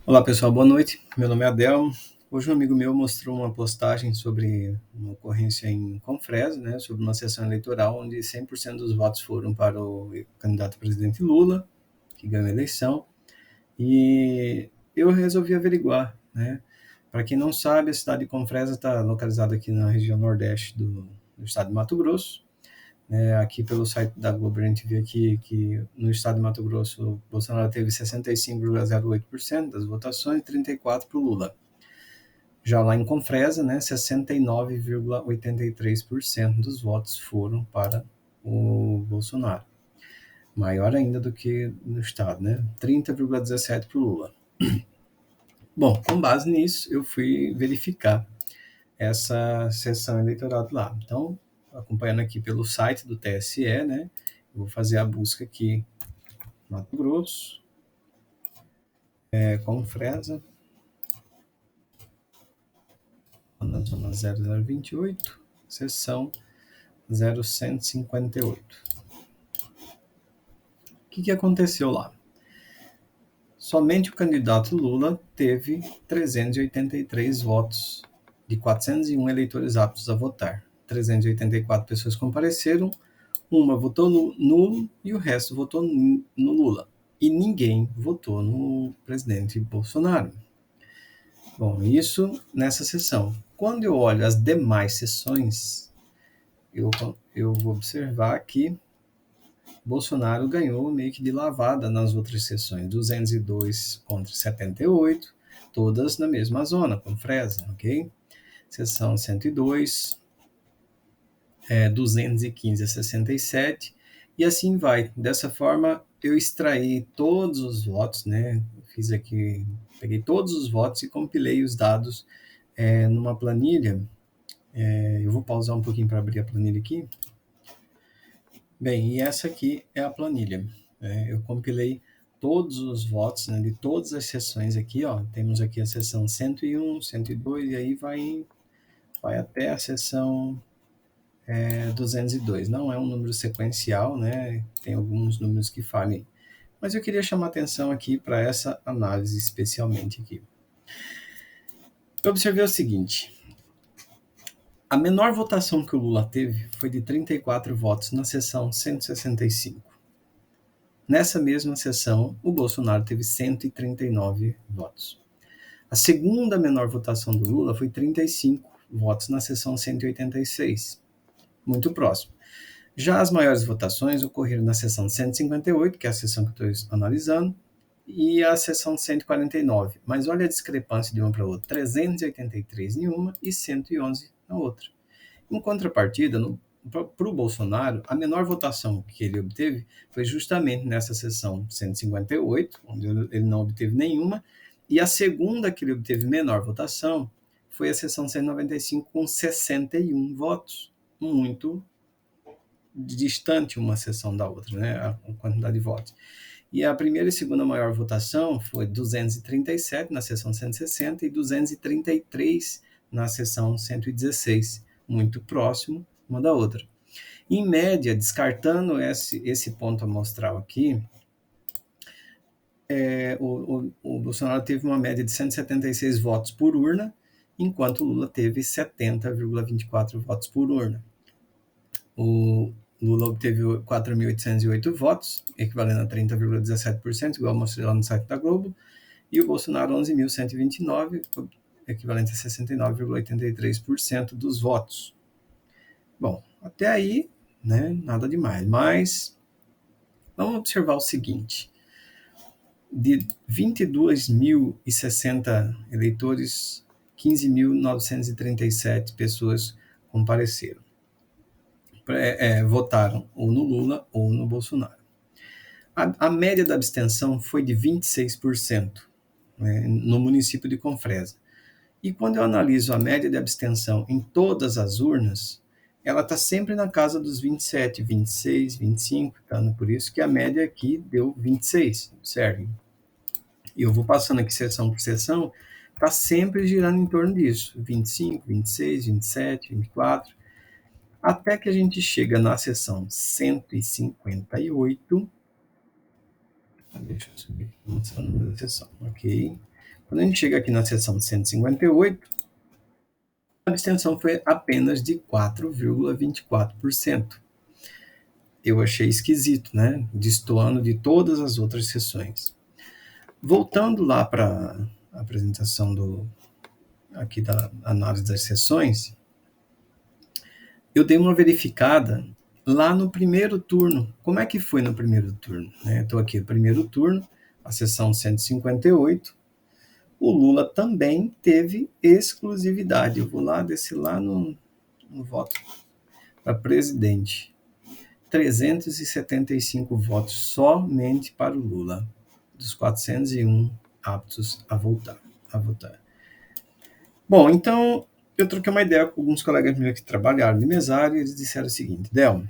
Olá pessoal, boa noite. Meu nome é Adel. Hoje um amigo meu mostrou uma postagem sobre uma ocorrência em Confresa, né, sobre uma sessão eleitoral onde 100% dos votos foram para o candidato a presidente Lula, que ganhou a eleição, e eu resolvi averiguar, né. Para quem não sabe, a cidade de Confresa está localizada aqui na região nordeste do estado de Mato Grosso. Aqui pelo site da Globo a gente vê aqui que no estado de Mato Grosso o Bolsonaro teve 65,08% das votações e 34% para o Lula. Já lá em Confresa, né, 69,83% dos votos foram para o Bolsonaro. Maior ainda do que no estado, né? 30,17% para o Lula. Bom, com base nisso, eu fui verificar essa sessão eleitoral lá. Então, acompanhando aqui pelo site do TSE, né? Eu vou fazer a busca aqui, Mato Grosso, Confresa, na zona 0028, sessão 0158. O que aconteceu lá? Somente o candidato Lula teve 383 votos de 401 eleitores aptos a votar. 384 pessoas compareceram, uma votou nulo e o resto votou no Lula. E ninguém votou no presidente Bolsonaro. Bom, isso nessa sessão. Quando eu olho as demais sessões, eu vou observar que Bolsonaro ganhou meio que de lavada nas outras sessões, 202 contra 78, todas na mesma zona, com Fresa, ok? Sessão 102, 215 a 67, e assim vai. Dessa forma, eu extraí todos os votos, né? Fiz aqui, peguei todos os votos e compilei os dados numa planilha. Eu vou pausar um pouquinho para abrir a planilha aqui. Bem, e essa aqui é a planilha. Eu compilei todos os votos, né, de todas as sessões aqui, ó. Temos aqui a sessão 101, 102, e aí vai até a sessão 202. Não é um número sequencial, né? Tem alguns números que falem. Mas eu queria chamar atenção aqui para essa análise especialmente aqui. Eu observei o seguinte: a menor votação que o Lula teve foi de 34 votos na sessão 165. Nessa mesma sessão, o Bolsonaro teve 139 votos. A segunda menor votação do Lula foi 35 votos na sessão 186, muito próximo. Já as maiores votações ocorreram na sessão 158, que é a sessão que eu estou analisando, e a sessão 149. Mas olha a discrepância de uma para outra: 383 em uma e 111 na outra. Em contrapartida, para o Bolsonaro, a menor votação que ele obteve foi justamente nessa sessão 158, onde ele não obteve nenhuma, e a segunda que ele obteve menor votação foi a sessão 195, com 61 votos, muito distante uma sessão da outra, né, a quantidade de votos. E a primeira e segunda maior votação foi 237 na sessão 160 e 233 na sessão 116, muito próximo uma da outra. Em média, descartando esse ponto amostral aqui, o Bolsonaro teve uma média de 176 votos por urna, enquanto o Lula teve 70,24 votos por urna. O Lula obteve 4.808 votos, equivalendo a 30,17%, igual eu mostrei lá no site da Globo, e o Bolsonaro 11.129, equivalente a 69,83% dos votos. Bom, até aí, né, nada demais, mas vamos observar o seguinte: de 22.060 eleitores, 15.937 pessoas compareceram. Votaram ou no Lula ou no Bolsonaro. A média da abstenção foi de 26%, né, no município de Confresa. E quando eu analiso a média de abstenção em todas as urnas, ela está sempre na casa dos 27, 26, 25, tá? Por isso que a média aqui deu 26, certo? E eu vou passando aqui sessão por sessão, está sempre girando em torno disso, 25, 26, 27, 24, até que a gente chega na sessão 158. Deixa eu subir a sessão, ok? Quando a gente chega aqui na seção 158, a abstenção foi apenas de 4,24%. Eu achei esquisito, né? Destoando de todas as outras sessões. Voltando lá para a apresentação aqui da análise das sessões, eu dei uma verificada lá no primeiro turno. Como é que foi no primeiro turno? Estou aqui no primeiro turno, a sessão 158. O Lula também teve exclusividade. Eu vou lá, descer lá no voto para presidente. 375 votos somente para o Lula, dos 401 aptos a votar. Bom, então eu troquei uma ideia com alguns colegas meus que trabalharam de mesário e eles disseram o seguinte: Del,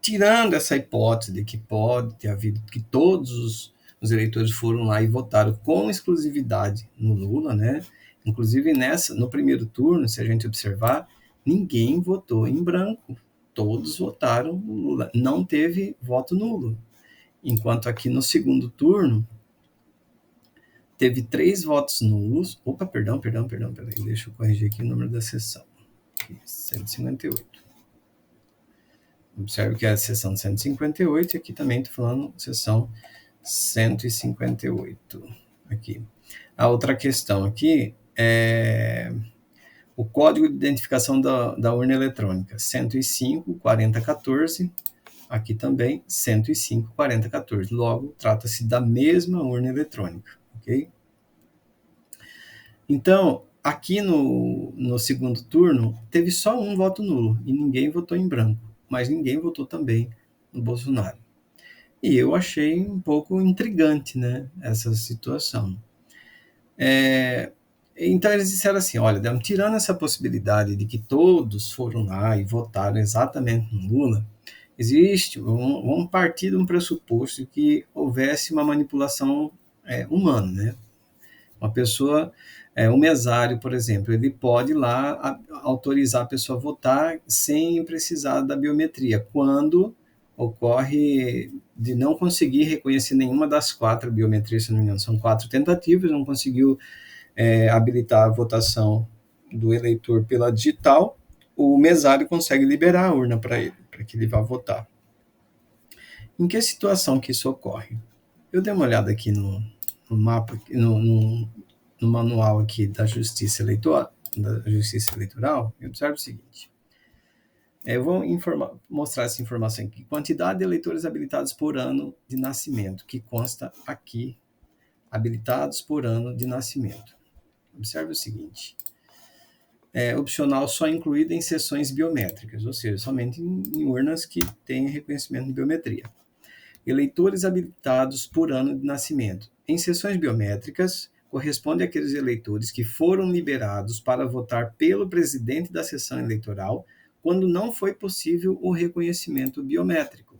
tirando essa hipótese de que pode ter havido que todos os eleitores foram lá e votaram com exclusividade no Lula, né? Inclusive no primeiro turno, se a gente observar, ninguém votou em branco, todos votaram no Lula, não teve voto nulo. Enquanto aqui no segundo turno teve 3 votos nulos. Opa, perdão, peraí, deixa eu corrigir aqui o número da sessão. 158. Observe que é a sessão 158 e aqui também estou falando sessão 158. Aqui. A outra questão aqui é o código de identificação da urna eletrônica, 105.4014, aqui também 105.4014. Logo, trata-se da mesma urna eletrônica, ok? Então, aqui no segundo turno, teve só um voto nulo e ninguém votou em branco, mas ninguém votou também no Bolsonaro. E eu achei um pouco intrigante, né, essa situação. Então eles disseram assim, olha, tirando essa possibilidade de que todos foram lá e votaram exatamente no Lula, vamos partir de um pressuposto que houvesse uma manipulação humana, né? Uma pessoa, um mesário, por exemplo, ele pode lá autorizar a pessoa a votar sem precisar da biometria, quando ocorre de não conseguir reconhecer nenhuma das 4 biometrias, se não me engano, são 4 tentativas, não conseguiu habilitar a votação do eleitor pela digital, o mesário consegue liberar a urna para ele, para que ele vá votar. Em que situação que isso ocorre? Eu dei uma olhada aqui no mapa, no manual aqui da Justiça Eleitoral, e observe o seguinte. Eu vou mostrar essa informação aqui. Quantidade de eleitores habilitados por ano de nascimento, que consta aqui, habilitados por ano de nascimento. Observe o seguinte. Opcional só incluído em sessões biométricas, ou seja, somente em urnas que têm reconhecimento de biometria. Eleitores habilitados por ano de nascimento. Em sessões biométricas, corresponde àqueles eleitores que foram liberados para votar pelo presidente da sessão eleitoral quando não foi possível o reconhecimento biométrico.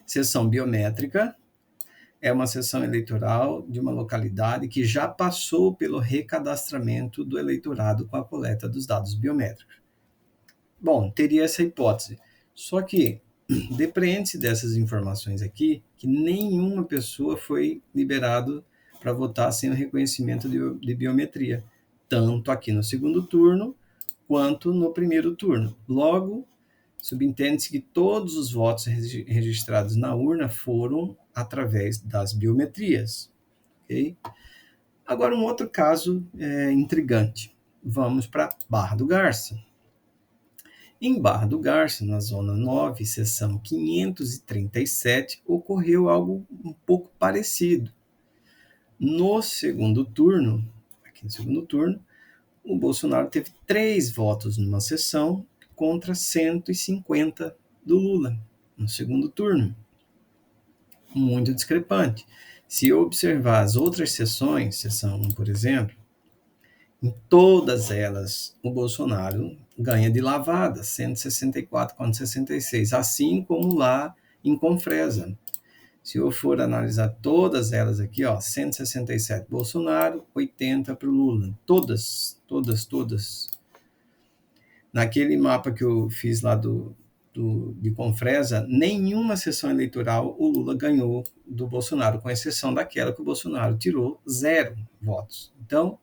Sessão biométrica é uma sessão eleitoral de uma localidade que já passou pelo recadastramento do eleitorado com a coleta dos dados biométricos. Bom, teria essa hipótese. Só que depreende-se dessas informações aqui que nenhuma pessoa foi liberado para votar sem o reconhecimento de biometria, tanto aqui no segundo turno quanto no primeiro turno. Logo, subentende-se que todos os votos registrados na urna foram através das biometrias. Okay? Agora, um outro caso intrigante. Vamos para Barra do Garça. Em Barra do Garça, na Zona 9, seção 537, ocorreu algo um pouco parecido. No segundo turno, o Bolsonaro teve 3 votos numa sessão contra 150 do Lula no segundo turno. Muito discrepante. Se eu observar as outras sessões, sessão 1, por exemplo, em todas elas o Bolsonaro ganha de lavada, 164 contra 66, assim como lá em Confresa. Se eu for analisar todas elas aqui, 167 Bolsonaro, 80 para o Lula. Todas. Naquele mapa que eu fiz lá de Confresa, nenhuma sessão eleitoral o Lula ganhou do Bolsonaro, com exceção daquela que o Bolsonaro tirou 0 votos. Então,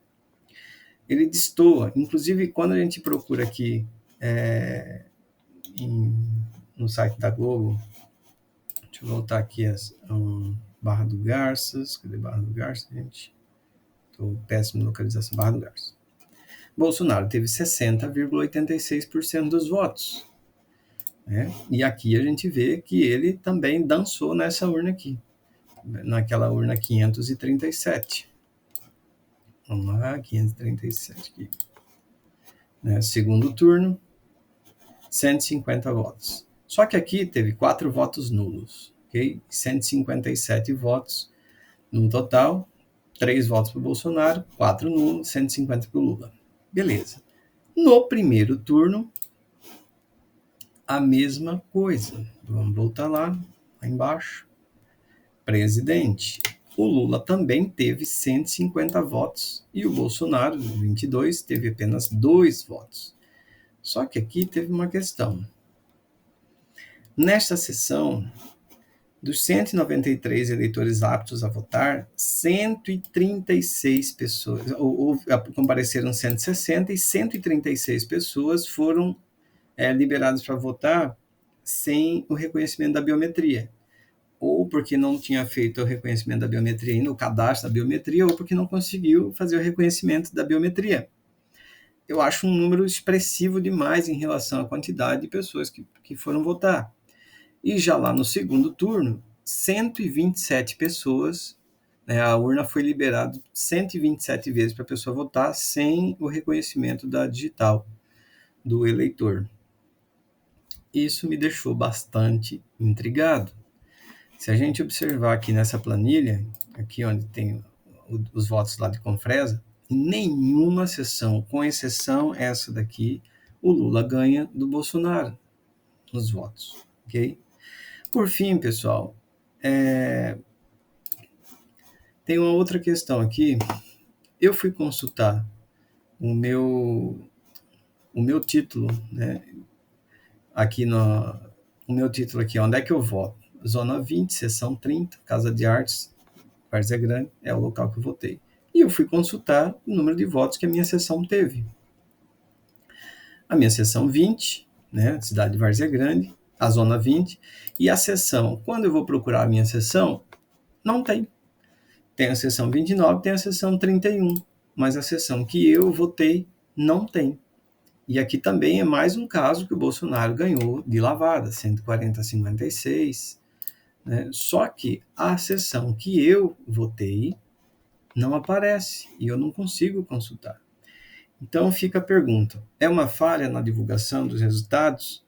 ele destoa. Inclusive, quando a gente procura aqui no site da Globo, deixa eu voltar aqui Barra do Garças. Cadê Barra do Garças, gente? Estou péssimo em localização. Barra do Garças. Bolsonaro teve 60,86% dos votos. Né? E aqui a gente vê que ele também dançou nessa urna aqui, naquela urna 537. Vamos lá, 537 aqui. Né? Segundo turno, 150 votos. Só que aqui teve 4 votos nulos, ok? 157 votos no total, 3 votos para o Bolsonaro, 4 nulos, 150 para o Lula. Beleza. No primeiro turno, a mesma coisa. Vamos voltar lá embaixo. Presidente. O Lula também teve 150 votos e o Bolsonaro, 22, teve apenas 2 votos. Só que aqui teve uma questão. Nesta sessão, dos 193 eleitores aptos a votar, 136 pessoas, compareceram 160 e 136 pessoas foram liberadas para votar sem o reconhecimento da biometria. Ou porque não tinha feito o reconhecimento da biometria no cadastro da biometria, ou porque não conseguiu fazer o reconhecimento da biometria. Eu acho um número expressivo demais em relação à quantidade de pessoas que foram votar. E já lá no segundo turno, 127 pessoas, a urna foi liberada 127 vezes para a pessoa votar sem o reconhecimento da digital do eleitor. Isso me deixou bastante intrigado. Se a gente observar aqui nessa planilha, aqui onde tem os votos lá de Confresa, em nenhuma sessão, com exceção essa daqui, o Lula ganha do Bolsonaro nos votos, ok? Por fim, pessoal, tem uma outra questão aqui. Eu fui consultar o meu título, né? Aqui o meu título aqui, onde é que eu voto? Zona 20, seção 30, Casa de Artes, Várzea Grande, é o local que eu votei. E eu fui consultar o número de votos que a minha sessão teve. A minha sessão 20, né, cidade de Várzea Grande, a zona 20, e a sessão, quando eu vou procurar a minha sessão, não tem. Tem a sessão 29, tem a sessão 31, mas a sessão que eu votei não tem. E aqui também é mais um caso que o Bolsonaro ganhou de lavada, 140-56, né? Só que a sessão que eu votei não aparece e eu não consigo consultar. Então fica a pergunta, é uma falha na divulgação dos resultados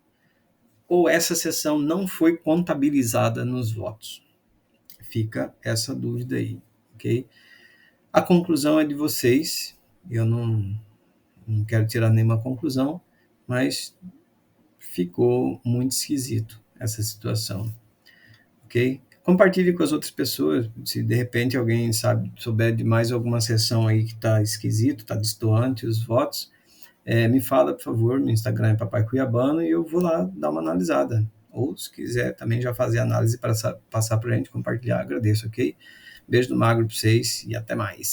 ou essa sessão não foi contabilizada nos votos? Fica essa dúvida aí, ok? A conclusão é de vocês, eu não quero tirar nenhuma conclusão, mas ficou muito esquisito essa situação, ok? Compartilhe com as outras pessoas, se de repente alguém souber de mais alguma sessão aí que está esquisito, está destoante os votos, me fala, por favor, no Instagram é Papai Cuiabano e eu vou lá dar uma analisada. Ou se quiser também já fazer análise para passar para a gente, compartilhar, agradeço, ok? Beijo do Magro para vocês e até mais.